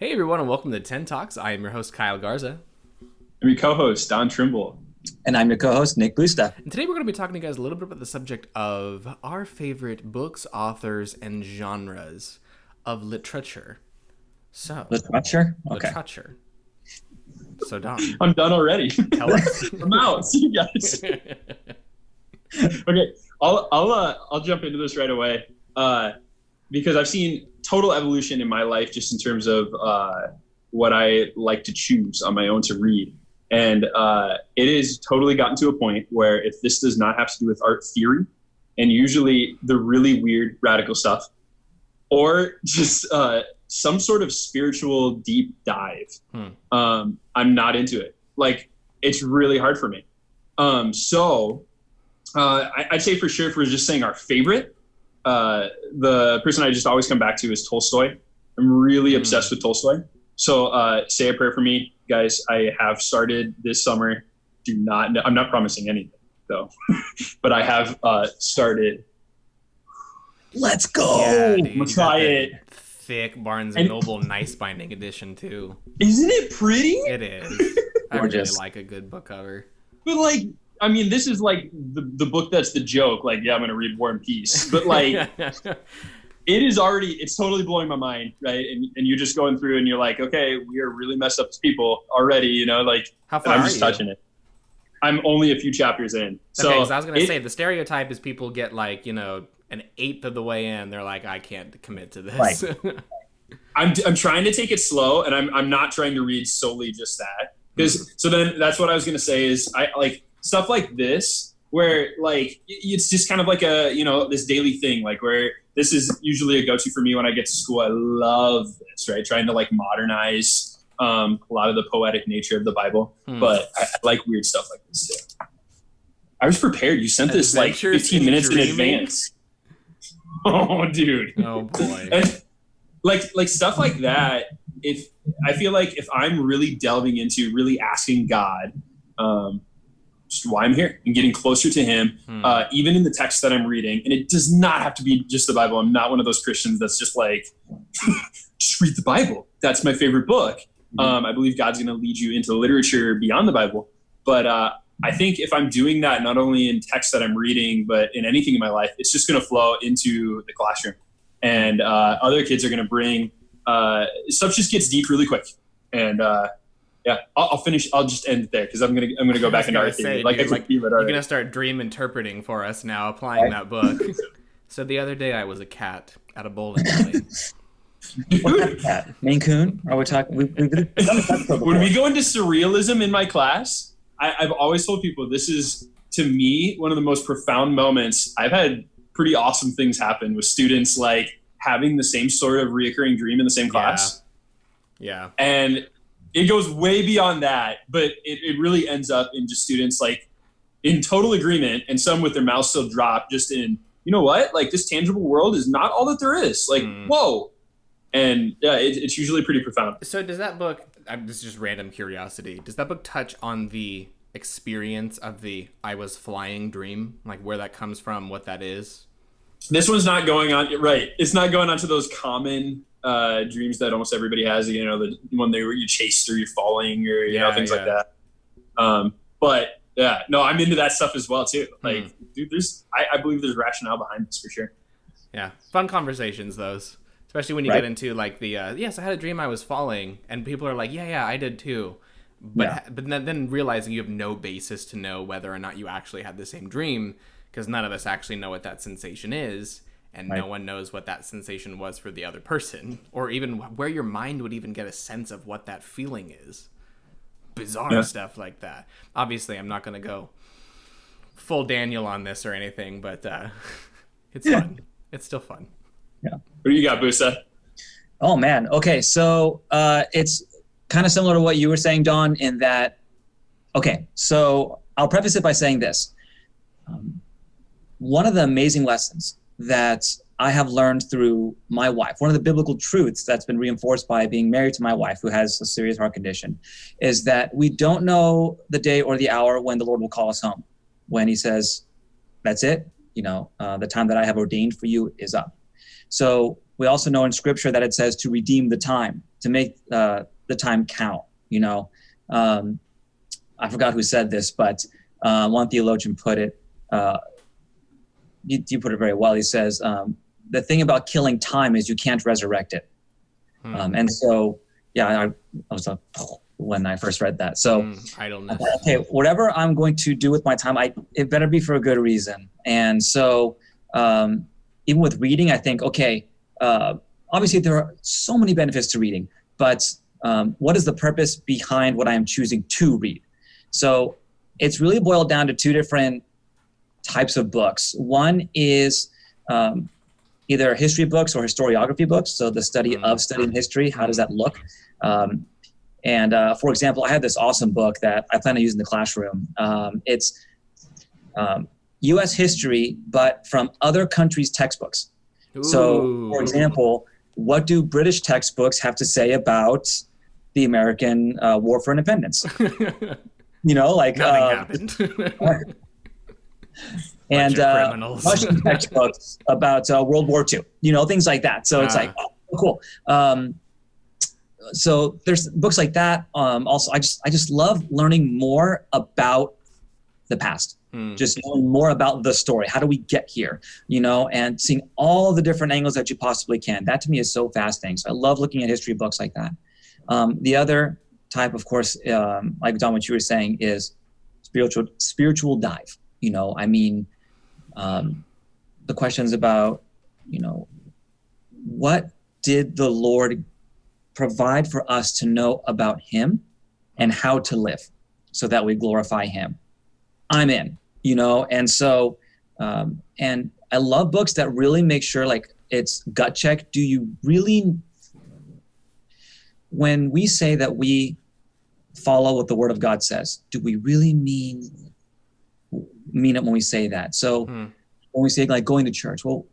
Hey everyone, and welcome to 10 Talks. I am your host, Kyle Garza. I'm your co-host, Don Trimble. And I'm your co-host, Nick Busta. And today we're going to be talking to you guys a little bit about the subject of our favorite books, authors, and genres of literature. So, Literature? Okay. literature. So, Don, I'm done already. tell us. I'm out. See you guys. Okay, I'll jump into this right away because I've seen total evolution in my life just in terms of what I like to choose on my own to read. And it has totally gotten to a point where if this does not have to do with art theory and usually the really weird radical stuff or just some sort of spiritual deep dive, I'm not into it. Like, it's really hard for me. I'd say for sure, if we're just saying our favorite, the person I just always come back to is Tolstoy. I'm really obsessed with Tolstoy. So say a prayer for me, guys. I have started this summer. I'm not promising anything though, but I have started. Let's go. Yeah, dude, I'm gonna try it. Thick Barnes and Noble nice binding edition too. Isn't it pretty? It is. I really Gorgeous. like a good book cover. But like, I mean, this is like the book that's the joke. Like, yeah, I'm gonna read War and Peace, but like. It's totally blowing my mind, right? And you're just going through and you're like, okay, we are really messed up as people already, like, How far I'm are just you? touching it. I'm only a few chapters in. So Okay, because I was going to say, the stereotype is people get like, an eighth of the way in. They're like, I can't commit to this. Right. I'm trying to take it slow, and I'm not trying to read solely just that. Because so then that's what I was going to say is I like stuff like this where like it's just kind of like a, this daily thing, like where this is usually a go-to for me when I get to school. I love this, right? Trying to like modernize a lot of the poetic nature of the Bible. But I like weird stuff like this too. I was prepared. You sent this like Adventures 15 in minutes in Dreaming? advance. Oh, dude. Oh, boy. And like stuff like that, if I feel like if I'm really delving into really asking God, just why I'm here and getting closer to him, even in the text that I'm reading. And it does not have to be just the Bible. I'm not one of those Christians that's just like, just read the Bible. That's my favorite book. I believe God's going to lead you into literature beyond the Bible. But I think if I'm doing that, not only in text that I'm reading, but in anything in my life, it's just going to flow into the classroom. And other kids are going to bring, stuff just gets deep really quick. And yeah, I'll finish. I'll just end it there because I'm gonna go back into art theory. Like, dude, I can feel it you're already. gonna start dream interpreting for us now, applying that book. So the other day I was a cat at a bowling alley. What kind of cat? Maine Coon? Are we talking? We've done this before. When we go into surrealism in my class, I've always told people this is, to me, one of the most profound moments. I've had pretty awesome things happen with students, like having the same sort of reoccurring dream in the same class. Yeah. And it goes way beyond that, but it really ends up in just students like in total agreement and some with their mouths still dropped just in, you know what? Like, this tangible world is not all that there is. Like, whoa. And yeah, it's usually pretty profound. So does that book, this is just random curiosity, does that book touch on the experience of the I was flying dream? Like where that comes from, what that is? This one's not going on, right. It's not going on to those common dreams that almost everybody has, the one where you chase or you're falling or, things like that. But yeah, no, I'm into that stuff as well too. Like, dude, I believe there's rationale behind this for sure. Yeah. Fun conversations, those. Especially when you get into like the, yes, I had a dream I was falling. And people are like, yeah, I did too. But then realizing you have no basis to know whether or not you actually had the same dream, because none of us actually know what that sensation is. And no one knows what that sensation was for the other person, or even where your mind would even get a sense of what that feeling is. Bizarre stuff like that. Obviously, I'm not going to go full Daniel on this or anything, but it's fun. It's still fun. Yeah. What do you got, Busa? Oh, man. Okay, so it's kind of similar to what you were saying, Don, in that, okay, so I'll preface it by saying this. One of the amazing lessons that I have learned through my wife, one of the biblical truths that's been reinforced by being married to my wife, who has a serious heart condition, is that we don't know the day or the hour when the Lord will call us home. When he says, that's it, the time that I have ordained for you is up. So we also know in Scripture that it says to redeem the time, to make the time count. I forgot who said this, but one theologian put it. You put it very well. He says the thing about killing time is you can't resurrect it. And so, yeah, I was when I first read that. So, idleness. Okay, whatever I'm going to do with my time, it better be for a good reason. And so, even with reading, I think, okay, obviously there are so many benefits to reading, but what is the purpose behind what I am choosing to read? So, it's really boiled down to two different types of books. One is either history books or historiography books. So the study of studying history, how does that look? And for example, I have this awesome book that I plan to use in the classroom. It's U.S. history, but from other countries' textbooks. Ooh. So, for example, what do British textbooks have to say about the American War for Independence? Nothing happened. And Russian textbooks about World War II, things like that. So it's like, oh, cool. So there's books like that. Also, I just love learning more about the past, just knowing more about the story. How do we get here? And seeing all the different angles that you possibly can. That to me is so fascinating. So I love looking at history books like that. The other type, of course, like Don, what you were saying, is spiritual dive. The questions about, what did the Lord provide for us to know about him and how to live so that we glorify him? I'm in, and so, and I love books that really make sure, like, it's gut check. Do you really, when we say that we follow what the Word of God says, do we really mean it when we say that? So when we say, like, going to church, well,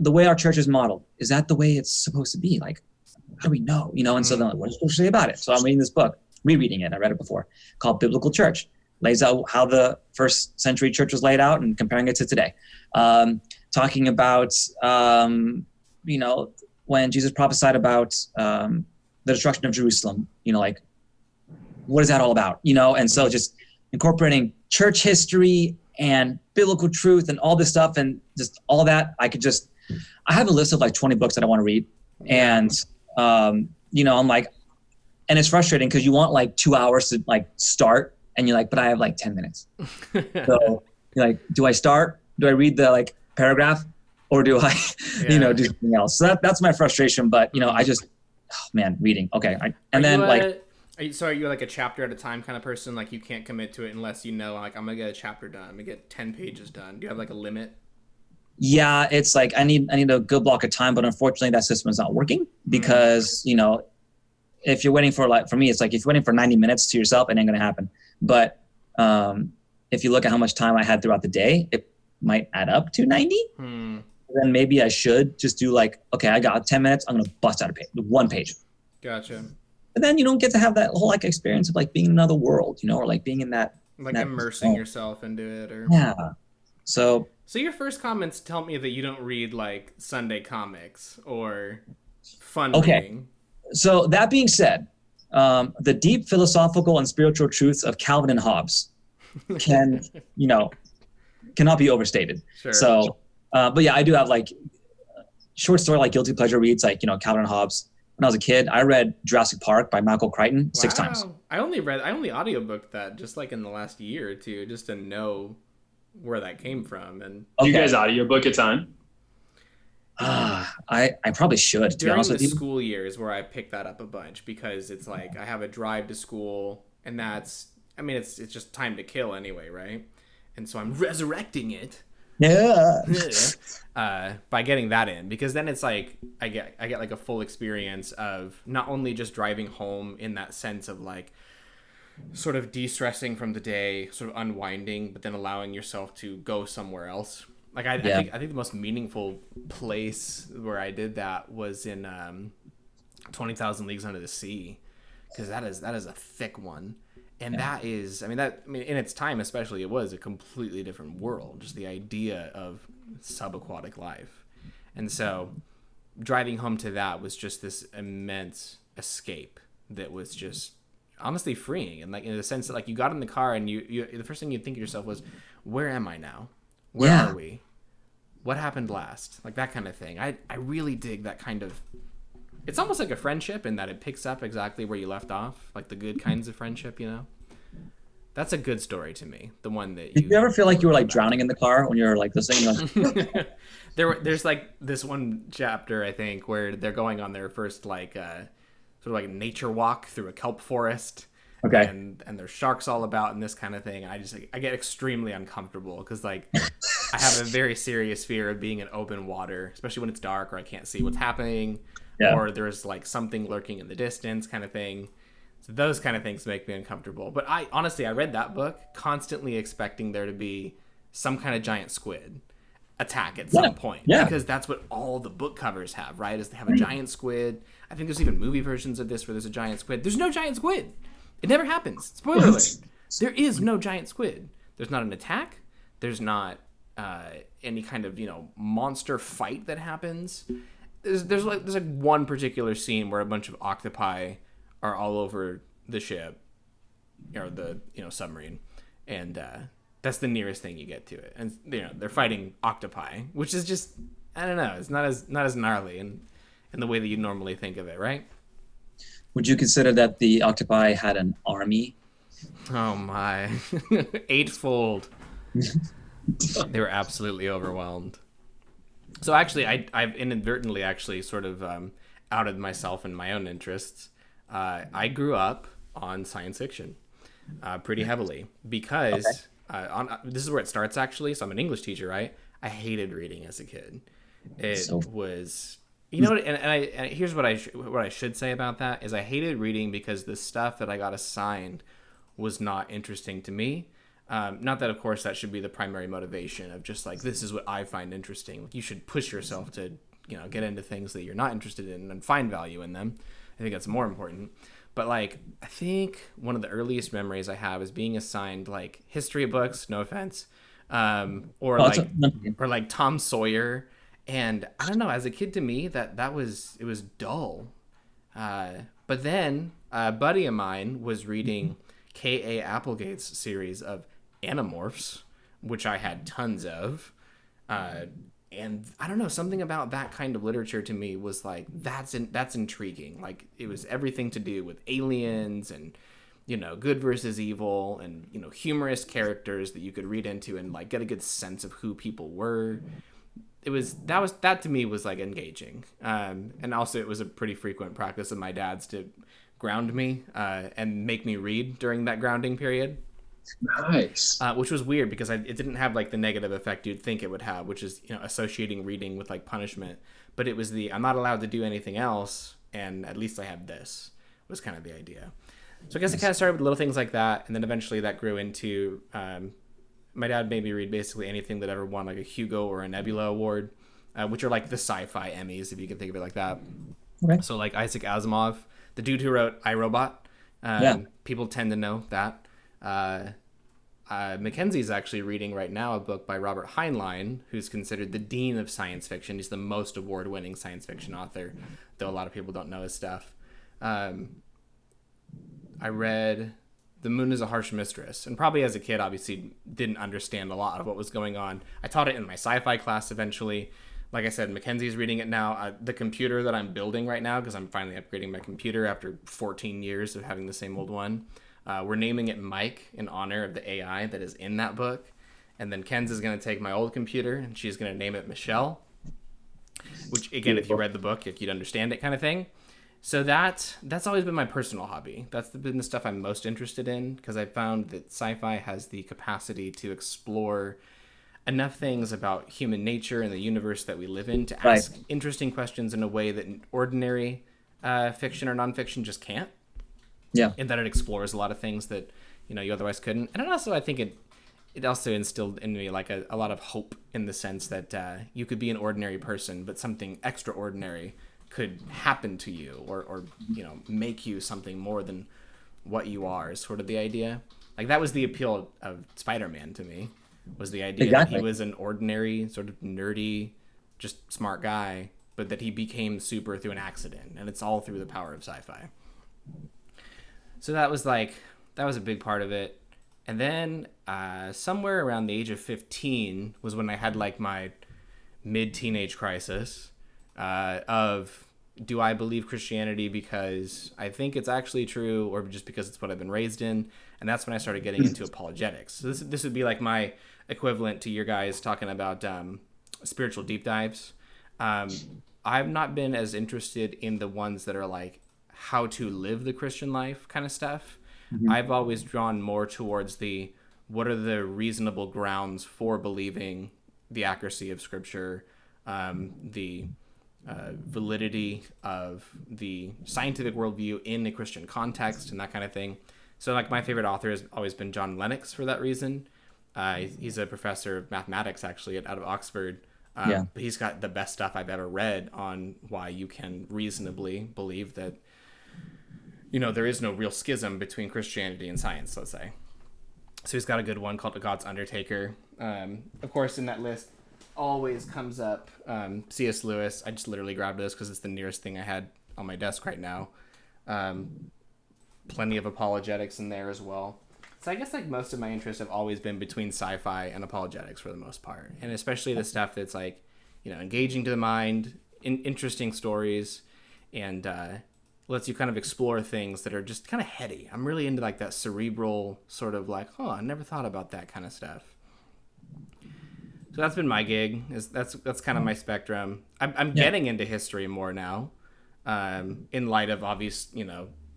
the way our church is modeled, is that the way it's supposed to be? Like, how do we know? And so then, what are you supposed to say about it? So I'm reading this book, rereading it. I read it before, called Biblical Church. Lays out how the first century church was laid out and comparing it to today. Talking about, when Jesus prophesied about the destruction of Jerusalem, like, what is that all about? And so just incorporating church history and biblical truth and all this stuff and just all that. I have a list of like 20 books that I want to read. And, I'm like, and it's frustrating because you want like 2 hours to like start and you're like, but I have like 10 minutes. So you're like, do I start? Do I read the like paragraph or do I, do something else? So that's my frustration. But, reading. Okay. Are you like a chapter at a time kind of person? Like, you can't commit to it unless like, I'm going to get a chapter done. I'm going to get 10 pages done. Do you have like a limit? Yeah, it's like I need a good block of time, but unfortunately that system is not working because, if you're waiting for, like, for me, it's like if you're waiting for 90 minutes to yourself, it ain't going to happen. But if you look at how much time I had throughout the day, it might add up to 90. Then maybe I should just do like, okay, I got 10 minutes. I'm going to bust out one page. Gotcha. But then you don't get to have that whole like experience of like being in another world, or like being in that. Like immersing yourself into it or. Yeah. So your first comments tell me that you don't read like Sunday comics or fun reading. So that being said, the deep philosophical and spiritual truths of Calvin and Hobbes cannot be overstated. Sure. So, but yeah, I do have like short story, like guilty pleasure reads, like, Calvin and Hobbes. When I was a kid, I read Jurassic Park by Michael Crichton 6 times. I only audiobooked that just like in the last year or two, just to know where that came from. And you guys audiobook a ton? I probably should, to be honest with you. During the school years where I picked that up a bunch because it's like I have a drive to school and it's just time to kill anyway, right? And so I'm resurrecting it. Yeah. By getting that in, because then it's like I get like a full experience of not only just driving home in that sense of like sort of de-stressing from the day, sort of unwinding, but then allowing yourself to go somewhere else. Like I think the most meaningful place where I did that was in 20,000 Leagues Under the Sea, because that is a thick one. And that is, in its time especially, it was a completely different world, just the idea of subaquatic life. And so driving home to that was just this immense escape that was just honestly freeing, and like in the sense that like you got in the car and you the first thing you'd think to yourself was, where am I now? Where are we? What happened last? Like that kind of thing. I really dig that kind of. It's almost like a friendship in that it picks up exactly where you left off, like the good kinds of friendship, you know. That's a good story to me. The one that Did you ever feel like you were like drowning in the car when you were like listening? There's like this one chapter I think where they're going on their first like sort of like nature walk through a kelp forest. Okay. And there's sharks all about and this kind of thing. I get extremely uncomfortable because like I have a very serious fear of being in open water, especially when it's dark or I can't see what's happening, or there's like something lurking in the distance kind of thing. So those kind of things make me uncomfortable. But I read that book constantly expecting there to be some kind of giant squid attack at some point. Yeah. Because that's what all the book covers have, right? Is they have a giant squid. I think there's even movie versions of this where there's a giant squid. There's no giant squid. It never happens. Spoiler alert. There is no giant squid. There's not an attack. There's not any kind of, monster fight that happens. There's like one particular scene where a bunch of octopi are all over the ship or the submarine, and that's the nearest thing you get to it. And they're fighting octopi, which is just, I don't know, it's not as gnarly in the way that you normally think of it, right? Would you consider that the octopi had an army? Oh my, eightfold. They were absolutely overwhelmed. So actually, I've inadvertently actually sort of outed myself and my own interests. I grew up on science fiction pretty heavily because this is where it starts actually. So I'm an English teacher, right? I hated reading as a kid. It was, and here's what I should say about that is I hated reading because the stuff that I got assigned was not interesting to me. Not that, of course, that should be the primary motivation of just like, this is what I find interesting. Like, you should push yourself to, get into things that you're not interested in and find value in them. I think that's more important. But like, I think one of the earliest memories I have is being assigned like history books, no offense, or like Tom Sawyer. And I don't know, as a kid to me, it was dull. But then a buddy of mine was reading K.A. Applegate's series of Animorphs, which I had tons of. And I don't know, something about that kind of literature to me was like, that's intriguing. Like, it was everything to do with aliens and, good versus evil and, humorous characters that you could read into and like get a good sense of who people were. That to me was like engaging. And also it was a pretty frequent practice of my dad's to ground me and make me read during that grounding period. Nice. Which was weird because it didn't have like the negative effect you'd think it would have, which is associating reading with like punishment. But it was I'm not allowed to do anything else, and at least I have this was kind of the idea. So I guess it kind of started with little things like that, and then eventually that grew into my dad made me read basically anything that ever won like a Hugo or a Nebula award, which are like the sci-fi Emmys, if you can think of it like that. Okay. So like Isaac Asimov, the dude who wrote I, Robot. People tend to know that. Mackenzie's actually reading right now a book by Robert Heinlein, who's considered the dean of science fiction. He's the most award-winning science fiction author, though a lot of people don't know his stuff. I read The Moon is a Harsh Mistress, and probably as a kid, obviously, didn't understand a lot of what was going on. I taught it in my sci-fi class eventually. Like I said, Mackenzie's reading it now. The computer that I'm building right now, because I'm finally upgrading my computer after 14 years of having the same old one, we're naming it Mike in honor of the AI that is in that book. And then Ken's is going to take my old computer and she's going to name it Michelle, which again, if you read the book, you'd understand it kind of thing. So that's always been my personal hobby. That's been the stuff I'm most interested in because I found that sci-fi has the capacity to explore enough things about human nature and the universe that we live in to ask interesting questions in a way that ordinary fiction or nonfiction just can't. Yeah. And that it explores a lot of things that, you otherwise couldn't. And also, I think it also instilled in me like a lot of hope in the sense that you could be an ordinary person, but something extraordinary could happen to you or make you something more than what you are is sort of the idea. Like that was the appeal of Spider-Man to me, was the idea that he was an ordinary sort of nerdy, just smart guy but that he became super through an accident, and it's all through the power of sci-fi. So that was a big part of it. And then somewhere around the age of 15 was when I had like my mid-teenage crisis of, do I believe Christianity because I think it's actually true, or just because it's what I've been raised in? And that's when I started getting into apologetics. So this would be like my equivalent to your guys talking about spiritual deep dives. I've not been as interested in the ones that are like how to live the Christian life kind of stuff. Mm-hmm. I've always drawn more towards the, what are the reasonable grounds for believing the accuracy of Scripture, the validity of the scientific worldview in a Christian context, and that kind of thing. So like my favorite author has always been John Lennox for that reason. He's a professor of mathematics actually out of Oxford. But he's got the best stuff I've ever read on why you can reasonably believe that, there is no real schism between Christianity and science, let's say. So he's got a good one called God's Undertaker. Of course, in that list always comes up C.S. Lewis. I just literally grabbed this because it's the nearest thing I had on my desk right now. Plenty of apologetics in there as well. So I guess like most of my interests have always been between sci-fi and apologetics for the most part. And especially the stuff that's like, engaging to the mind, interesting stories, and lets you kind of explore things that are just kind of heady. I'm really into like that cerebral sort of like, I never thought about that kind of stuff. So that's been my gig. That's kind of my spectrum. I'm getting into history more now, in light of obvious,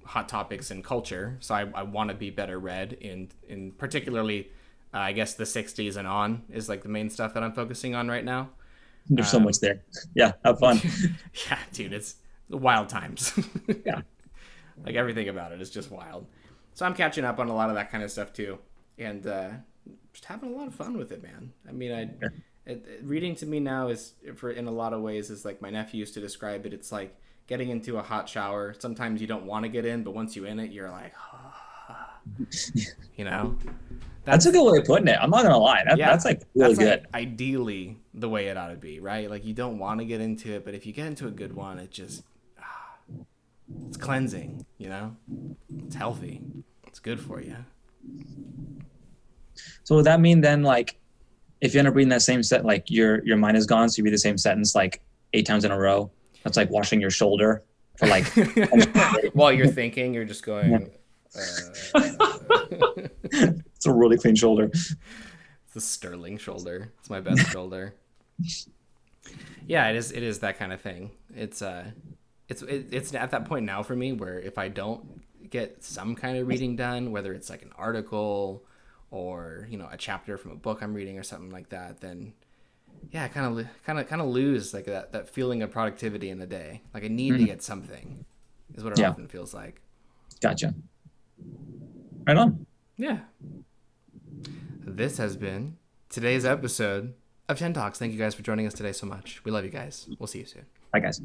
hot topics in culture. So I want to be better read in particularly, I guess the 60s and on is like the main stuff that I'm focusing on right now. There's so much there. Yeah, have fun. Yeah, dude, it's wild times. Yeah. Like everything about it is just wild. So I'm catching up on a lot of that kind of stuff too. And just having a lot of fun with it, man. I mean, reading to me now is, in a lot of ways, is like my nephew used to describe it. It's like getting into a hot shower. Sometimes you don't want to get in, but once you're in it, you're like, That's a good way of putting it. I'm not going to lie. That's like really good. Like ideally the way it ought to be, right? Like you don't want to get into it, but if you get into a good one, it just, it's cleansing, It's healthy. It's good for you. So would that mean then, like, if you end up reading that same set, like your mind is gone, so you read the same sentence like 8 times in a row? That's like washing your shoulder for like. While you're thinking, you're just going. It's a really clean shoulder. It's a sterling shoulder. It's my best shoulder. Yeah, it is. It is that kind of thing. It's at that point now for me where if I don't get some kind of reading done, whether it's like an article or a chapter from a book I'm reading or something like that, then I kind of lose like that feeling of productivity in the day. Like I need to get something, is what it often feels like. Gotcha. Right on. Yeah. This has been today's episode of 10 Talks. Thank you guys for joining us today so much. We love you guys. We'll see you soon. Bye, guys.